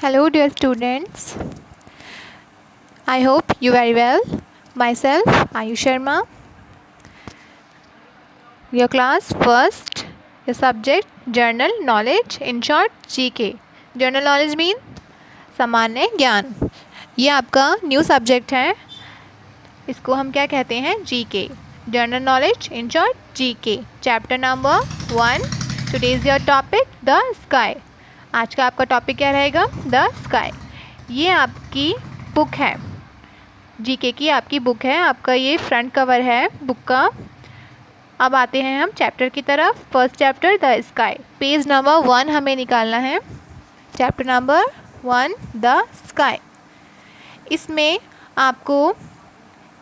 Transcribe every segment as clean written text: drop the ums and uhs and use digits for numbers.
Hello, dear students. I hope you very well. Myself, Ayush Sharma. Your class first. Your subject General Knowledge. In short, GK. General Knowledge mean सामान्य ज्ञान. ये आपका new subject है. इसको हम क्या कहते हैं? GK. General Knowledge. In short, GK. Chapter number 1. Today's your topic the sky. आज का आपका टॉपिक क्या रहेगा? The sky. ये आपकी बुक है, जीके की आपकी बुक है. आपका ये फ्रंट कवर है बुक का. अब आते हैं हम चैप्टर की तरफ. First chapter the sky. Page number 1 हमें निकालना है. Chapter number 1 the sky. इसमें आपको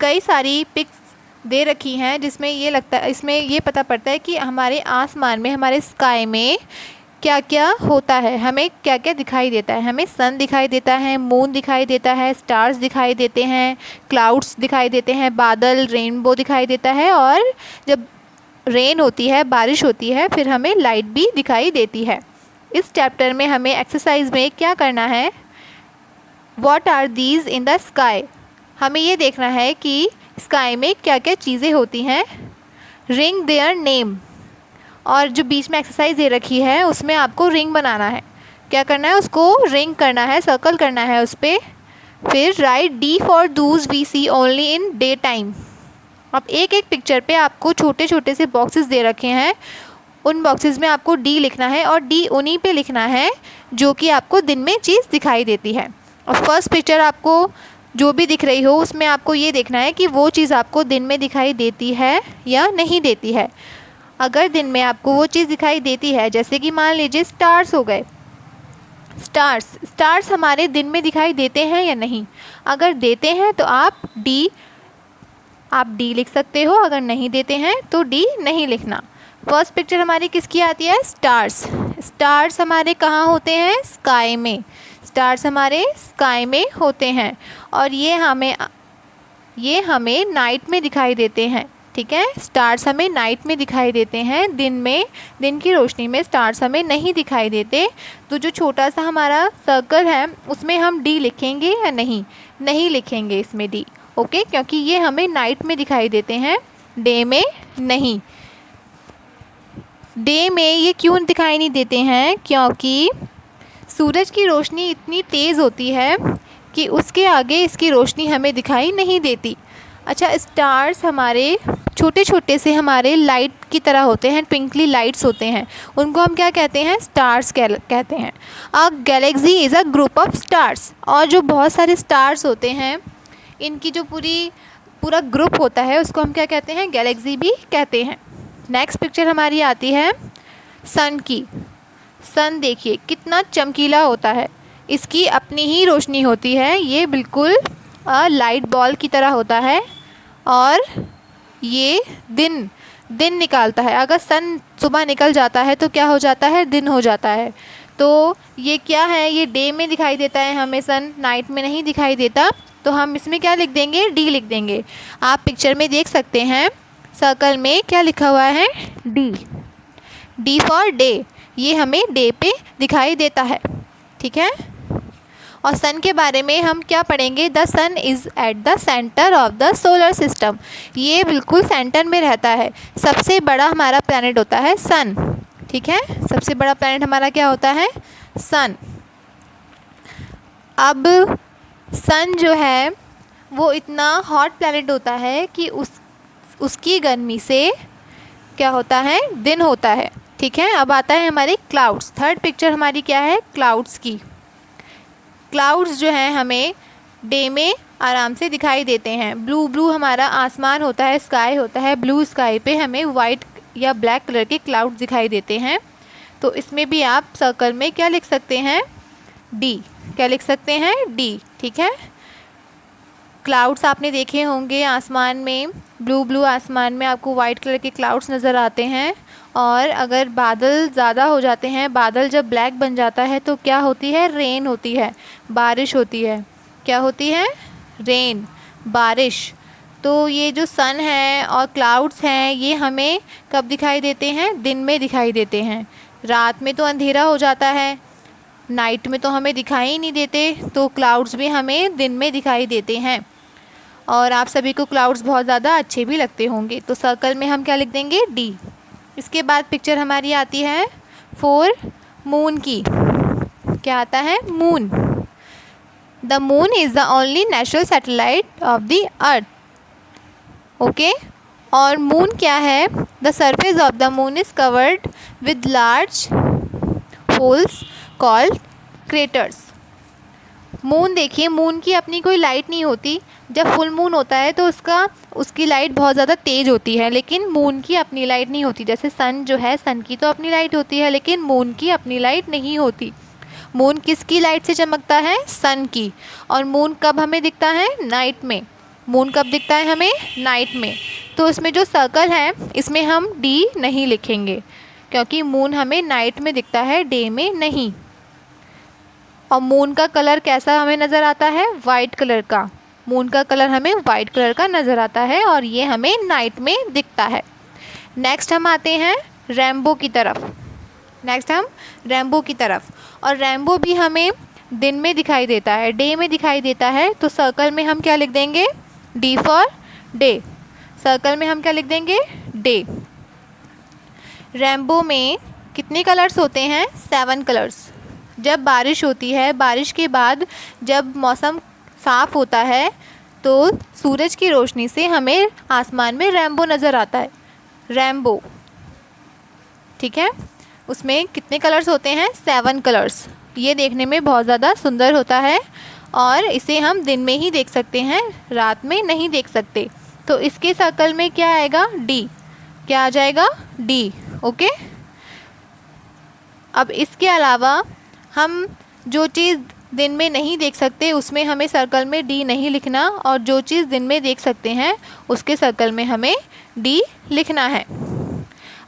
कई सारी पिक्स दे रखी हैं जिसमें ये लगता है, इसमें ये पता पड़ता है कि हमारे आसमान में, हमारे स्काई में क्या क्या होता है, हमें क्या क्या दिखाई देता है. हमें सन दिखाई देता है, मून दिखाई देता है, स्टार्स दिखाई देते हैं, क्लाउड्स दिखाई देते हैं, बादल, रेनबो दिखाई देता है, और जब रेन होती है, बारिश होती है, फिर हमें लाइट भी दिखाई देती है. इस चैप्टर में हमें एक्सरसाइज में क्या करना है? What are these in the sky. हमें ये देखना है कि स्काई में क्या क्या चीज़ें होती हैं. Ring their name. और जो बीच में एक्सरसाइज दे रखी है उसमें आपको रिंग बनाना है. क्या करना है? उसको रिंग करना है, सर्कल करना है उस पर. फिर write D for those we see only in day time. अब एक एक पिक्चर पे आपको छोटे छोटे से बॉक्सेस दे रखे हैं. उन बॉक्सेस में आपको डी लिखना है और डी उन्हीं पे लिखना है जो कि आपको दिन में चीज़ दिखाई देती है. और फर्स्ट पिक्चर आपको जो भी दिख रही हो उसमें आपको ये देखना है कि वो चीज़ आपको दिन में दिखाई देती है या नहीं देती है. अगर दिन में आपको वो चीज़ दिखाई देती है, जैसे कि मान लीजिए स्टार्स हो गए. स्टार्स हमारे दिन में दिखाई देते हैं या नहीं? अगर देते हैं तो आप डी लिख सकते हो. अगर नहीं देते हैं तो डी नहीं लिखना. फर्स्ट पिक्चर हमारी किसकी आती है? स्टार्स. स्टार्स हमारे कहाँ होते हैं? स्काई में. स्टार्स हमारे स्काई में होते हैं और ये हमें नाइट में दिखाई देते हैं. ठीक है, स्टार्स हमें नाइट में दिखाई देते हैं. दिन की रोशनी में स्टार्स हमें नहीं दिखाई देते. तो जो छोटा सा हमारा सर्कल है उसमें हम डी लिखेंगे या नहीं लिखेंगे इसमें डी. ओके, क्योंकि ये हमें नाइट में दिखाई देते हैं, डे में नहीं. डे में ये क्यों दिखाई नहीं देते हैं? क्योंकि सूरज की रोशनी इतनी तेज़ होती है कि उसके आगे इसकी रोशनी हमें दिखाई नहीं देती. अच्छा, स्टार्स हमारे छोटे छोटे से हमारे लाइट की तरह होते हैं, ट्विंकली लाइट्स होते हैं. उनको हम क्या कहते हैं? स्टार्स कहते हैं. A galaxy is a group of stars. और जो बहुत सारे स्टार्स होते हैं, इनकी जो पूरा ग्रुप होता है उसको हम क्या कहते हैं? गैलेक्सी भी कहते हैं. नेक्स्ट पिक्चर हमारी आती है सन की. सन देखिए कितना चमकीला होता है. इसकी अपनी ही रोशनी होती है. ये बिल्कुल लाइट बॉल की तरह होता है और ये दिन निकालता है. अगर सन सुबह निकल जाता है तो क्या हो जाता है? दिन हो जाता है. तो ये क्या है? ये डे में दिखाई देता है हमें, सन नाइट में नहीं दिखाई देता. तो हम इसमें क्या लिख देंगे? डी लिख देंगे. आप पिक्चर में देख सकते हैं सर्कल में क्या लिखा हुआ है? डी. D for day. ये हमें डे पे दिखाई देता है. ठीक है. और सन के बारे में हम क्या पढ़ेंगे? The sun is at the centre of the solar system. ये बिल्कुल सेंटर में रहता है. सबसे बड़ा हमारा प्लैनेट होता है सन. ठीक है, सबसे बड़ा प्लैनेट हमारा क्या होता है? सन. अब सन जो है वो इतना हॉट प्लैनेट होता है कि उसकी गर्मी से क्या होता है? दिन होता है. ठीक है. अब आता है हमारे क्लाउड्स. थर्ड पिक्चर हमारी क्या है? क्लाउड्स की. क्लाउड्स जो हैं हमें डे में आराम से दिखाई देते हैं. ब्लू हमारा आसमान होता है, स्काई होता है. ब्लू स्काई पे हमें वाइट या ब्लैक कलर के क्लाउड्स दिखाई देते हैं. तो इसमें भी आप सर्कल में क्या लिख सकते हैं? डी. क्या लिख सकते हैं? डी. ठीक है. क्लाउड्स आपने देखे होंगे आसमान में. ब्लू आसमान में आपको वाइट कलर के क्लाउड्स नज़र आते हैं. और अगर बादल ज़्यादा हो जाते हैं, बादल जब ब्लैक बन जाता है तो क्या होती है? रेन होती है, बारिश होती है. क्या होती है? रेन, बारिश. तो ये जो सन है और क्लाउड्स हैं ये हमें कब दिखाई देते हैं? दिन में दिखाई देते हैं. रात में तो अंधेरा हो जाता है, नाइट में तो हमें दिखाई ही नहीं देते, तो क्लाउड्स भी हमें दिन में दिखाई देते हैं। और आप सभी को क्लाउड्स बहुत ज़्यादा अच्छे भी लगते होंगे। तो सर्कल में हम क्या लिख देंगे, डी। इसके बाद पिक्चर हमारी आती है फॉर मून की। क्या आता है, moon. The moon is the only natural satellite of the earth. Okay. और मून क्या है, the surface of the moon is covered with large holes called craters. Moon देखिए, मून की अपनी कोई लाइट नहीं होती। जब फुल मून होता है तो उसकी लाइट बहुत ज़्यादा तेज़ होती है, लेकिन मून की अपनी लाइट नहीं होती। जैसे सन जो है, सन की तो अपनी लाइट होती है, लेकिन मून की अपनी लाइट नहीं होती। मून किसकी लाइट से चमकता है, सन की। और मून कब हमें दिखता है, नाइट में। मून कब दिखता है हमें, नाइट में। तो इसमें जो सर्कल है, इसमें हम डी नहीं लिखेंगे, क्योंकि मून हमें नाइट में दिखता है, डे में नहीं। और मून का कलर कैसा हमें नज़र आता है, वाइट कलर का। मून का कलर हमें वाइट कलर का नज़र आता है, और ये हमें नाइट में दिखता है। नेक्स्ट हम आते हैं रेनबो की तरफ। और रेनबो भी हमें दिन में दिखाई देता है, डे में दिखाई देता है। तो सर्कल में हम क्या लिख देंगे, डी फॉर डे। सर्कल में हम क्या लिख देंगे, डे। रेनबो में कितने कलर्स होते हैं, 7 कलर्स। जब बारिश होती है, बारिश के बाद जब मौसम साफ़ होता है, तो सूरज की रोशनी से हमें आसमान में रेनबो नज़र आता है, रेनबो। ठीक है। उसमें कितने कलर्स होते हैं, 7 कलर्स। ये देखने में बहुत ज़्यादा सुंदर होता है, और इसे हम दिन में ही देख सकते हैं, रात में नहीं देख सकते। तो इसके सर्कल में क्या आएगा, डी। क्या आ जाएगा, डी। ओके। अब इसके अलावा हम जो चीज़ दिन में नहीं देख सकते, उसमें हमें सर्कल में डी नहीं लिखना, और जो चीज़ दिन में देख सकते हैं उसके सर्कल में हमें डी लिखना है।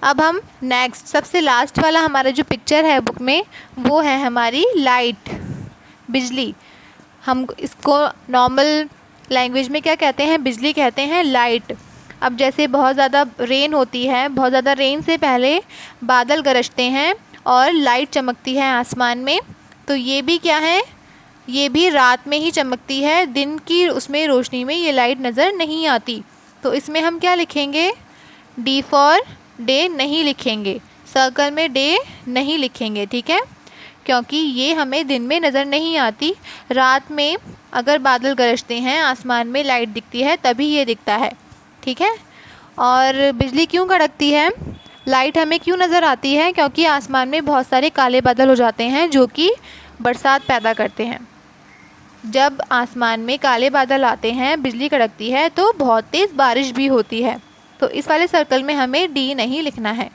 अब हम नेक्स्ट, सबसे लास्ट वाला हमारा जो पिक्चर है बुक में, वो है हमारी लाइट, बिजली। हम इसको नॉर्मल लैंग्वेज में क्या कहते हैं, बिजली कहते हैं, लाइट। अब जैसे बहुत ज़्यादा रेन होती है, बहुत ज़्यादा रेन से पहले बादल गरजते हैं और लाइट चमकती है आसमान में। तो ये भी क्या है, ये भी रात में ही चमकती है, दिन की उसमें रोशनी में ये लाइट नज़र नहीं आती। तो इसमें हम क्या लिखेंगे, डी फॉर डे नहीं लिखेंगे, सर्कल में डे नहीं लिखेंगे। ठीक है, क्योंकि ये हमें दिन में नज़र नहीं आती। रात में अगर बादल गरजते हैं, आसमान में लाइट दिखती है, तभी ये दिखता है। ठीक है। और बिजली क्यों कड़कती है, लाइट हमें क्यों नज़र आती है, क्योंकि आसमान में बहुत सारे काले बादल हो जाते हैं जो कि बरसात पैदा करते हैं। जब आसमान में काले बादल आते हैं, बिजली कड़कती है, तो बहुत तेज़ बारिश भी होती है। तो इस वाले सर्कल में हमें डी नहीं लिखना है।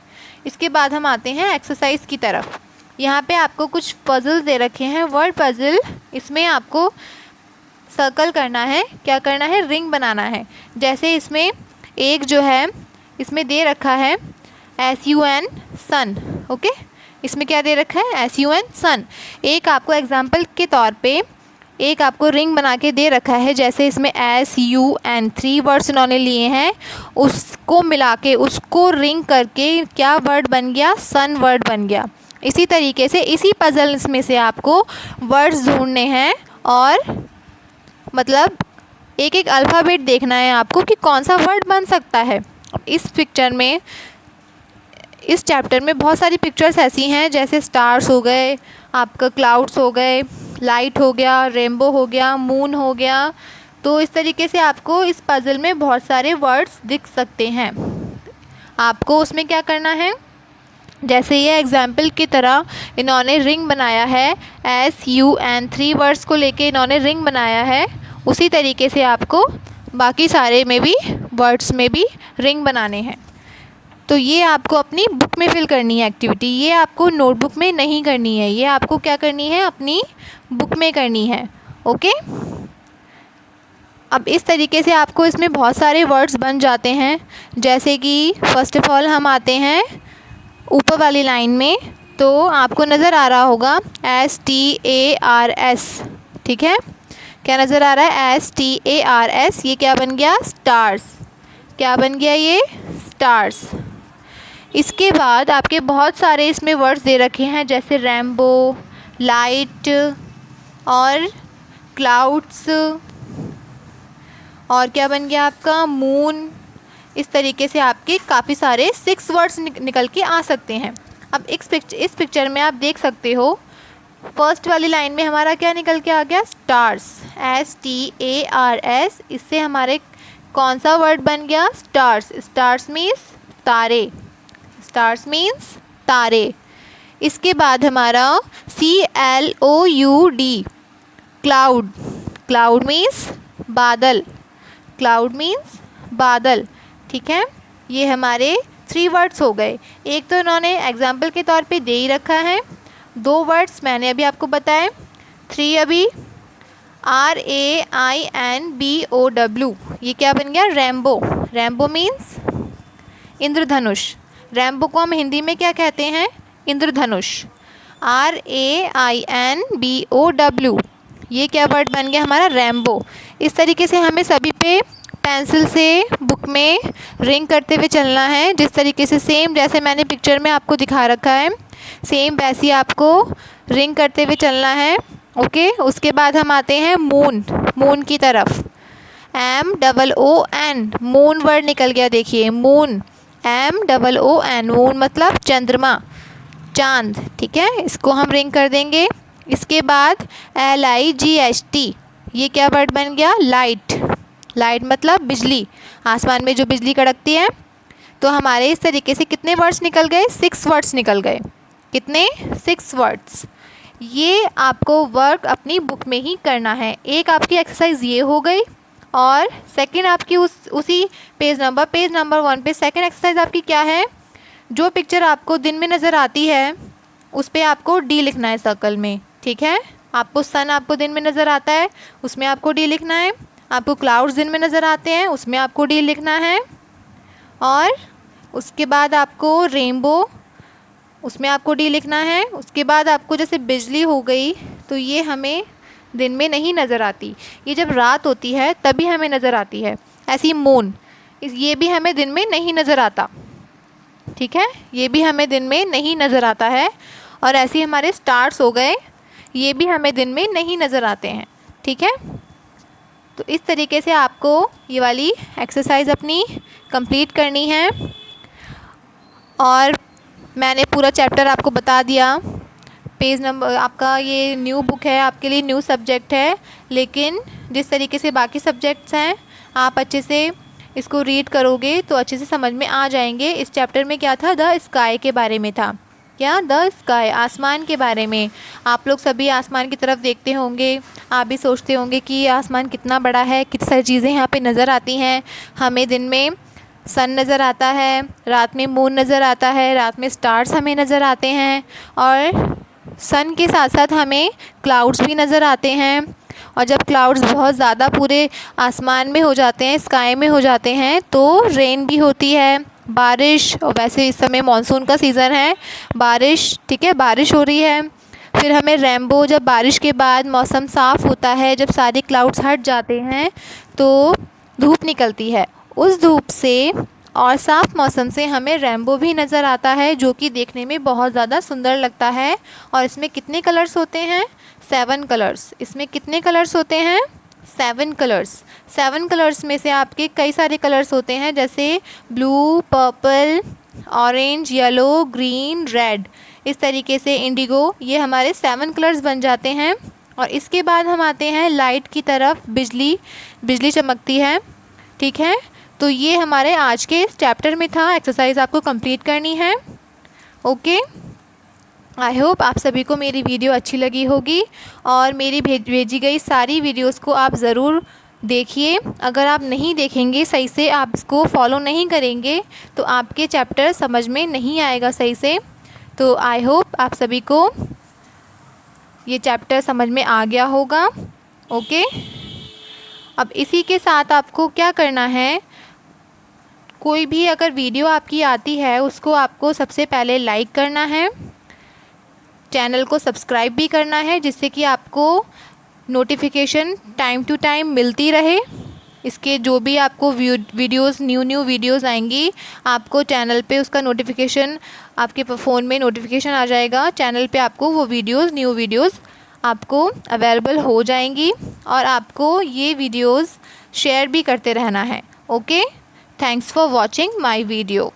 इसके बाद हम आते हैं एक्सरसाइज की तरफ। यहाँ पे आपको कुछ पज़ल्स दे रखे हैं, वर्ड पज़ल। इसमें आपको सर्कल करना है, क्या करना है, रिंग बनाना है। जैसे इसमें एक जो है, इसमें दे रखा है SUN सन। ओके, इसमें क्या दे रखा है, SUN सन। एक आपको एग्जाम्पल के तौर पे एक आपको रिंग बना के दे रखा है। जैसे इसमें SUN 3 वर्ड्स इन्होंने लिए हैं, उसको मिला के, उसको रिंग करके क्या वर्ड बन गया, सन वर्ड बन गया। इसी तरीके से इसी पज़ल्स में से आपको वर्ड्स ढूंढने हैं, और मतलब एक एक अल्फ़ाबेट देखना है आपको कि कौन सा वर्ड बन सकता है। इस पिक्चर में, इस चैप्टर में बहुत सारी पिक्चर्स ऐसी हैं, जैसे स्टार्स हो गए, आपका क्लाउड्स हो गए, लाइट हो गया, रेनबो हो गया, मून हो गया। तो इस तरीके से आपको इस पज़ल में बहुत सारे वर्ड्स दिख सकते हैं। आपको उसमें क्या करना है, जैसे ये एग्जाम्पल की तरह इन्होंने रिंग बनाया है, SUN 3 वर्ड्स को लेके इन्होंने रिंग बनाया है, उसी तरीके से आपको बाकी सारे में भी, वर्ड्स में भी रिंग बनाने हैं। तो ये आपको अपनी बुक में फिल करनी है एक्टिविटी, ये आपको नोटबुक में नहीं करनी है, ये आपको क्या करनी है, अपनी बुक में करनी है। ओके। अब इस तरीके से आपको इसमें बहुत सारे वर्ड्स बन जाते हैं। जैसे कि फ़र्स्ट ऑफ ऑल हम आते हैं ऊपर वाली लाइन में, तो आपको नज़र आ रहा होगा STARS। ठीक है, क्या नज़र आ रहा है, STARS। ये क्या बन गया, स्टार्स। क्या बन गया, ये स्टार्स। इसके बाद आपके बहुत सारे इसमें वर्ड्स दे रखे हैं, जैसे रेनबो, लाइट और क्लाउड्स, और क्या बन गया आपका मून। इस तरीके से आपके काफ़ी सारे 6 वर्ड्स निकल के आ सकते हैं। अब इस पिक्चर में आप देख सकते हो फर्स्ट वाली लाइन में हमारा क्या निकल के आ गया, स्टार्स, STARS। इससे हमारे कौन सा वर्ड बन गया, स्टार्स। स्टार्स मीन्स तारे, स्टार्स मीन्स तारे। इसके बाद हमारा CLOUD, क्लाउड। क्लाउड मीन्स बादल, क्लाउड मीन्स बादल। ठीक है, ये हमारे 3 वर्ड्स हो गए। एक तो इन्होंने एग्जाम्पल के तौर पे दे ही रखा है, 2 वर्ड्स मैंने अभी आपको बताए, 3 अभी RAINBOW। ये क्या बन गया, रैम्बो। रैम्बो मीन्स इंद्रधनुष। रैम्बो को हम हिंदी में क्या कहते हैं, इंद्रधनुष। RAINBOW, ये क्या वर्ड बन गया हमारा, रैम्बो। इस तरीके से हमें सभी पे पेंसिल से बुक में रिंग करते हुए चलना है, जिस तरीके से सेम जैसे मैंने पिक्चर में आपको दिखा रखा है, सेम वैसे आपको रिंग करते हुए चलना है। ओके, उसके बाद हम आते हैं मून। मून की तरफ, MOON, मून वर्ड निकल गया, देखिए मून, MOON, मून मतलब चंद्रमा, चांद। ठीक है, इसको हम रिंग कर देंगे। इसके बाद LIGHT, ये क्या वर्ड बन गया, लाइट। लाइट मतलब बिजली, आसमान में जो बिजली कड़कती है। तो हमारे इस तरीके से कितने वर्ड्स निकल गए, 6 वर्ड्स निकल गए। कितने, 6 वर्ड्स। ये आपको वर्क अपनी बुक में ही करना है। एक आपकी एक्सरसाइज ये हो गई, और सेकंड आपकी उसी पेज नंबर 1 पे सेकंड एक्सरसाइज आपकी क्या है, जो पिक्चर आपको दिन में नज़र आती है उस पर आपको D लिखना है सर्कल में। ठीक है, आपको सन आपको दिन में नज़र आता है, उसमें आपको D लिखना है। आपको क्लाउड्स दिन में नज़र आते हैं, उसमें आपको D लिखना है। और उसके बाद आपको रेनबो, उसमें आपको D लिखना है। उसके बाद आपको जैसे बिजली हो गई, तो ये हमें दिन में नहीं नज़र आती, ये जब रात होती है तभी हमें नज़र आती है। ऐसी मून, ये भी हमें दिन में नहीं नज़र आता। ठीक है, ये भी हमें दिन में नहीं नज़र आता है। और ऐसे ही हमारे स्टार्स हो गए, ये भी हमें दिन में नहीं नज़र आते हैं। ठीक है, तो इस तरीके से आपको ये वाली एक्सरसाइज अपनी कंप्लीट करनी है। और मैंने पूरा चैप्टर आपको बता दिया। पेज नंबर आपका, ये न्यू बुक है, आपके लिए न्यू सब्जेक्ट है, लेकिन जिस तरीके से बाकी सब्जेक्ट्स हैं आप अच्छे से इसको रीड करोगे तो अच्छे से समझ में आ जाएंगे। इस चैप्टर में क्या था, द स्काई के बारे में था। क्या, द स्काई, आसमान के बारे में। आप लोग सभी आसमान की तरफ देखते होंगे, आप भी सोचते होंगे कि आसमान कितना बड़ा है, कितनी सारी चीज़ें यहाँ पे नज़र आती हैं। हमें दिन में सन नज़र आता है, रात में मून नज़र आता है, रात में स्टार्स हमें नज़र आते हैं, और सन के साथ साथ हमें क्लाउड्स भी नज़र आते हैं। और जब क्लाउड्स बहुत ज़्यादा पूरे आसमान में हो जाते हैं, स्काई में हो जाते हैं, तो रेन भी होती है, बारिश। और वैसे इस समय मानसून का सीज़न है, बारिश। ठीक है, बारिश हो रही है। फिर हमें रेनबो, जब बारिश के बाद मौसम साफ़ होता है, जब सारे क्लाउड्स हट जाते हैं तो धूप निकलती है। उस धूप से और साफ़ मौसम से हमें रेनबो भी नज़र आता है, जो कि देखने में बहुत ज़्यादा सुंदर लगता है। और इसमें कितने कलर्स होते हैं, 7 कलर्स। इसमें कितने कलर्स होते हैं, 7 कलर्स। 7 कलर्स में से आपके कई सारे कलर्स होते हैं, जैसे blue, purple, orange, yellow, green, red. इस तरीके से इंडिगो, ये हमारे 7 कलर्स बन जाते हैं। और इसके बाद हम आते हैं लाइट की तरफ, बिजली। बिजली चमकती है। ठीक है, तो ये हमारे आज के इस चैप्टर में था। एक्सरसाइज आपको कंप्लीट करनी है। ओके, आई होप आप सभी को मेरी वीडियो अच्छी लगी होगी, और मेरी भेजी गई सारी वीडियोस को आप ज़रूर देखिए। अगर आप नहीं देखेंगे सही से, आप इसको फॉलो नहीं करेंगे, तो आपके चैप्टर समझ में नहीं आएगा सही से। तो आई होप आप सभी को ये चैप्टर समझ में आ गया होगा। ओके, अब इसी के साथ आपको क्या करना है, कोई भी अगर वीडियो आपकी आती है उसको आपको सबसे पहले लाइक करना है, चैनल को सब्सक्राइब भी करना है, जिससे कि आपको नोटिफिकेशन टाइम टू टाइम मिलती रहे। इसके जो भी आपको वीडियोस, न्यू वीडियोस आएंगी, आपको चैनल पे उसका नोटिफिकेशन आपके फ़ोन में नोटिफिकेशन आ जाएगा, चैनल पे आपको वो वीडियोस, न्यू वीडियोस आपको अवेलेबल हो जाएंगी और आपको ये वीडियोस शेयर भी करते रहना है। Okay, thanks for watching my video.